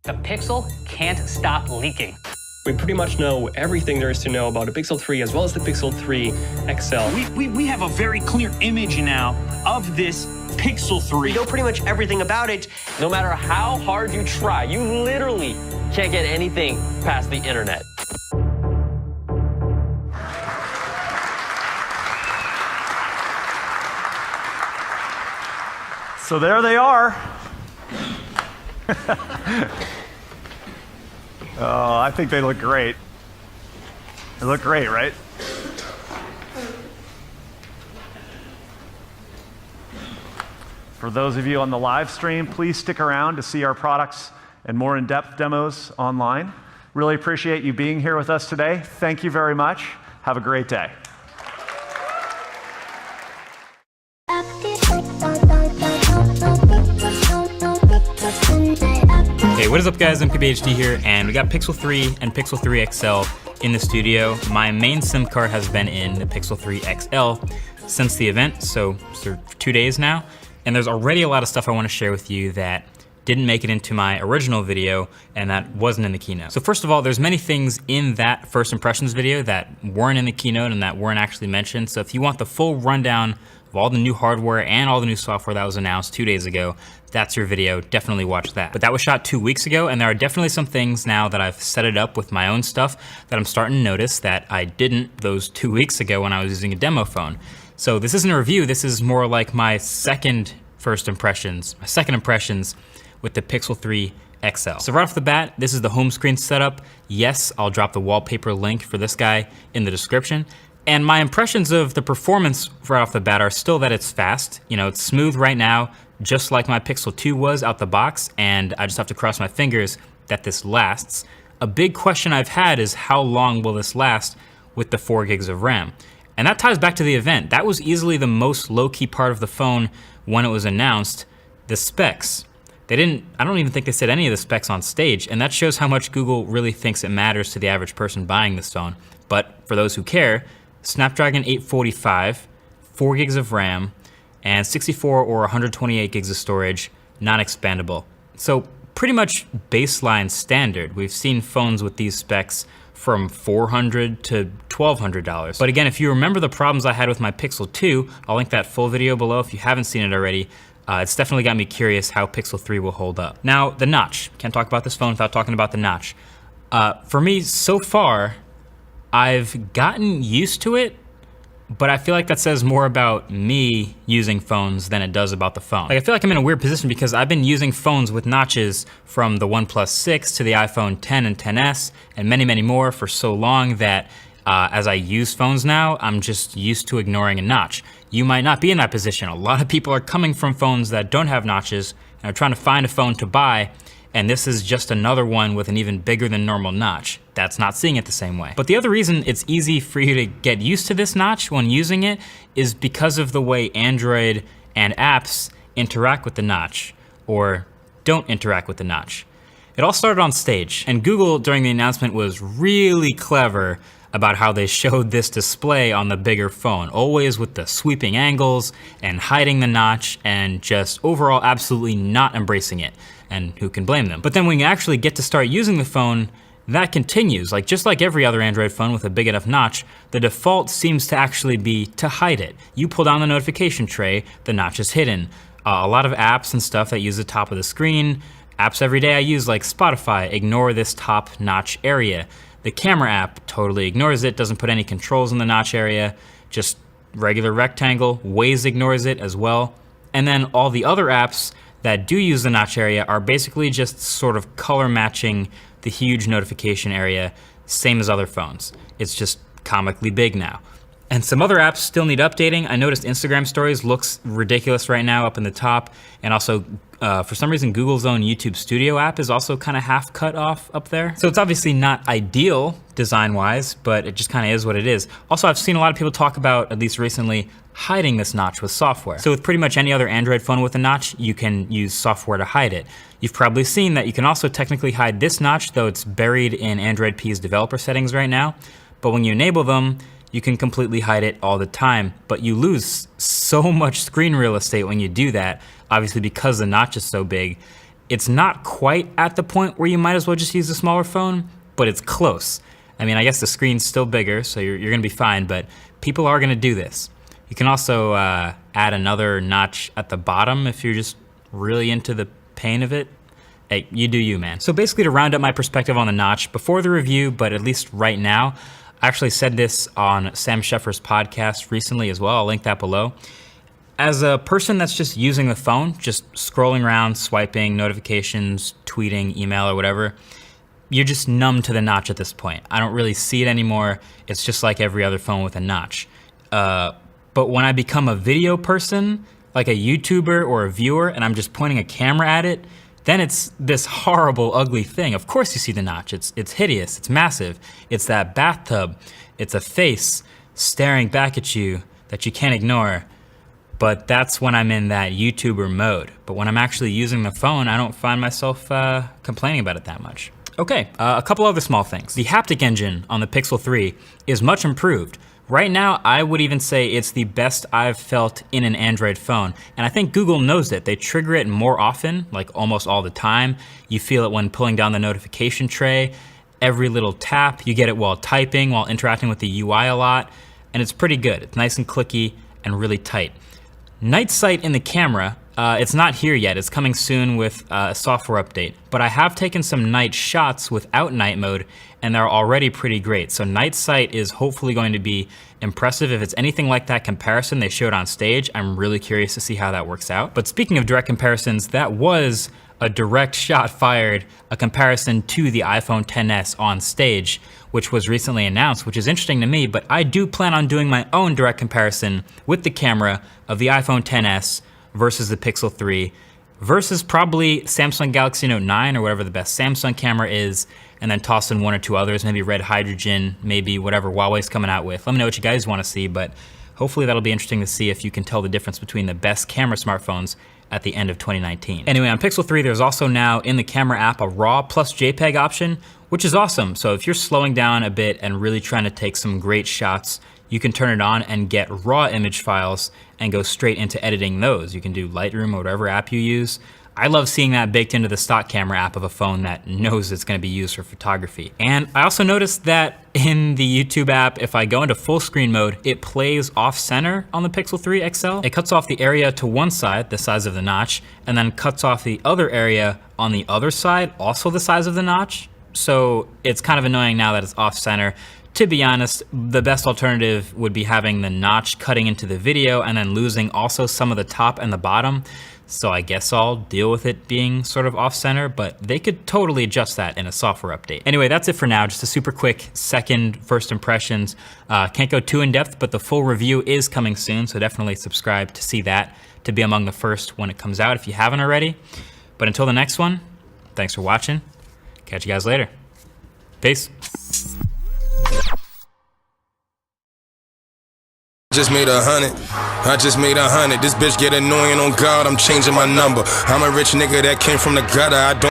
The Pixel can't stop leaking. We pretty much know everything there is to know about the Pixel 3 as well as the Pixel 3 XL. We have a very clear image now of this Pixel 3. We know pretty much everything about it. No matter how hard you try, you literally can't get anything past the internet. So there they are. Oh, I think they look great. They look great, right? For those of you on the live stream, please stick around to see our products and more in-depth demos online. Really appreciate you being here with us today. Thank you very much. Have a great day. Hey, what is up guys, I'm PBHD here, and we got Pixel 3 and Pixel 3 XL in the studio. My main SIM card has been in the Pixel 3 XL since the event, so for 2 days now, and there's already a lot of stuff I want to share with you that didn't make it into my original video and that wasn't in the keynote. So first of all, there's many things in that first impressions video that weren't in the keynote and that weren't actually mentioned. So if you want the full rundown of all the new hardware and all the new software that was announced 2 days ago, that's your video, definitely watch that. But that was shot 2 weeks ago, and there are definitely some things now that I've set it up with my own stuff that I'm starting to notice that I didn't those 2 weeks ago when I was using a demo phone. So this isn't a review, this is more like my second impressions with the Pixel 3 XL. So right off the bat, this is the home screen setup. Yes, I'll drop the wallpaper link for this guy in the description. And my impressions of the performance right off the bat are still that it's fast. You know, it's smooth right now, just like my Pixel 2 was out the box, and I just have to cross my fingers that this lasts. A big question I've had is how long will this last with the 4 gigs of RAM? And that ties back to the event. That was easily the most low-key part of the phone when it was announced, the specs. I don't even think they said any of the specs on stage, and that shows how much Google really thinks it matters to the average person buying this phone. But for those who care, Snapdragon 845, 4 gigs of RAM, and 64 or 128 gigs of storage, non-expandable. So pretty much baseline standard. We've seen phones with these specs from $400 to $1,200. But again, if you remember the problems I had with my Pixel 2, I'll link that full video below if you haven't seen it already. It's definitely got me curious how Pixel 3 will hold up. Now, the notch. Can't talk about this phone without talking about the notch. For me, so far, I've gotten used to it, but I feel like that says more about me using phones than it does about the phone. Like, I feel like I'm in a weird position because I've been using phones with notches from the OnePlus 6 to the iPhone 10 and 10s and many, many more for so long that as I use phones now, I'm just used to ignoring a notch. You might not be in that position. A lot of people are coming from phones that don't have notches and are trying to find a phone to buy, and this is just another one with an even bigger than normal notch. That's not seeing it the same way. But the other reason it's easy for you to get used to this notch when using it is because of the way Android and apps interact with the notch, or don't interact with the notch. It all started on stage, and Google during the announcement was really clever about how they showed this display on the bigger phone, always with the sweeping angles and hiding the notch and just overall absolutely not embracing it. And who can blame them? But then when you actually get to start using the phone, that continues. Like, just like every other Android phone with a big enough notch, the default seems to actually be to hide it. You pull down the notification tray, the notch is hidden. A lot of apps and stuff that use the top of the screen, apps every day I use like Spotify, ignore this top notch area. The camera app totally ignores it, doesn't put any controls in the notch area, just regular rectangle. Waze ignores it as well. And then all the other apps that do use the notch area are basically just sort of color matching the huge notification area, same as other phones. It's just comically big now. And some other apps still need updating. I noticed Instagram stories looks ridiculous right now up in the top, and also for some reason Google's own YouTube Studio app is also kind of half cut off up there. So it's obviously not ideal design-wise, but it just kind of is what it is. Also, I've seen a lot of people talk about, at least recently, hiding this notch with software. So with pretty much any other Android phone with a notch, you can use software to hide it. You've probably seen that you can also technically hide this notch, though it's buried in Android P's developer settings right now. But when you enable them, you can completely hide it all the time, but you lose so much screen real estate when you do that, obviously because the notch is so big. It's not quite at the point where you might as well just use the smaller phone, but it's close. I mean, I guess the screen's still bigger, so you're gonna be fine, but people are gonna do this. You can also add another notch at the bottom if you're just really into the pain of it. Hey, you do you, man. So basically, to round up my perspective on the notch, before the review, but at least right now, I actually said this on Sam Sheffer's podcast recently as well. I'll link that below. As a person that's just using the phone, just scrolling around, swiping, notifications, tweeting, email, or whatever, you're just numb to the notch at this point. I don't really see it anymore. It's just like every other phone with a notch. But when I become a video person, like a YouTuber or a viewer, and I'm just pointing a camera at it, then it's this horrible, ugly thing. Of course you see the notch. It's hideous, it's massive. It's that bathtub. It's a face staring back at you that you can't ignore. But that's when I'm in that YouTuber mode. But when I'm actually using the phone, I don't find myself complaining about it that much. Okay, a couple other small things. The haptic engine on the Pixel 3 is much improved. Right now, I would even say it's the best I've felt in an Android phone. And I think Google knows it. They trigger it more often, like almost all the time. You feel it when pulling down the notification tray. Every little tap, you get it while typing, while interacting with the UI a lot. And it's pretty good. It's nice and clicky and really tight. Night sight in the camera, it's not here yet. It's coming soon with a software update. But I have taken some night shots without night mode, and they're already pretty great. So night sight is hopefully going to be impressive. If it's anything like that comparison they showed on stage, I'm really curious to see how that works out. But speaking of direct comparisons, that was a direct shot fired, a comparison to the iPhone XS on stage, which was recently announced, which is interesting to me, but I do plan on doing my own direct comparison with the camera of the iPhone XS versus the Pixel 3 versus probably Samsung Galaxy Note 9 or whatever the best Samsung camera is, and then toss in one or two others, maybe Red Hydrogen, maybe whatever Huawei's coming out with. Let me know what you guys want to see, but hopefully that'll be interesting to see if you can tell the difference between the best camera smartphones at the end of 2019. Anyway, on Pixel 3, there's also now in the camera app a RAW plus JPEG option, which is awesome. So if you're slowing down a bit and really trying to take some great shots, you can turn it on and get RAW image files and go straight into editing those. You can do Lightroom or whatever app you use. I love seeing that baked into the stock camera app of a phone that knows it's gonna be used for photography. And I also noticed that in the YouTube app, if I go into full screen mode, it plays off center on the Pixel 3 XL. It cuts off the area to one side, the size of the notch, and then cuts off the other area on the other side, also the size of the notch. So it's kind of annoying now that it's off center. To be honest, the best alternative would be having the notch cutting into the video and then losing also some of the top and the bottom. So I guess I'll deal with it being sort of off center, but they could totally adjust that in a software update. Anyway, that's it for now. Just a super quick first impressions. Can't go too in depth, but the full review is coming soon. So definitely subscribe to see that, to be among the first when it comes out if you haven't already. But until the next one, thanks for watching. Catch you guys later. Peace. Just made 100. I just made 100. This bitch get annoying on God. I'm changing my number. I'm a rich nigga that came from the gutter. I don't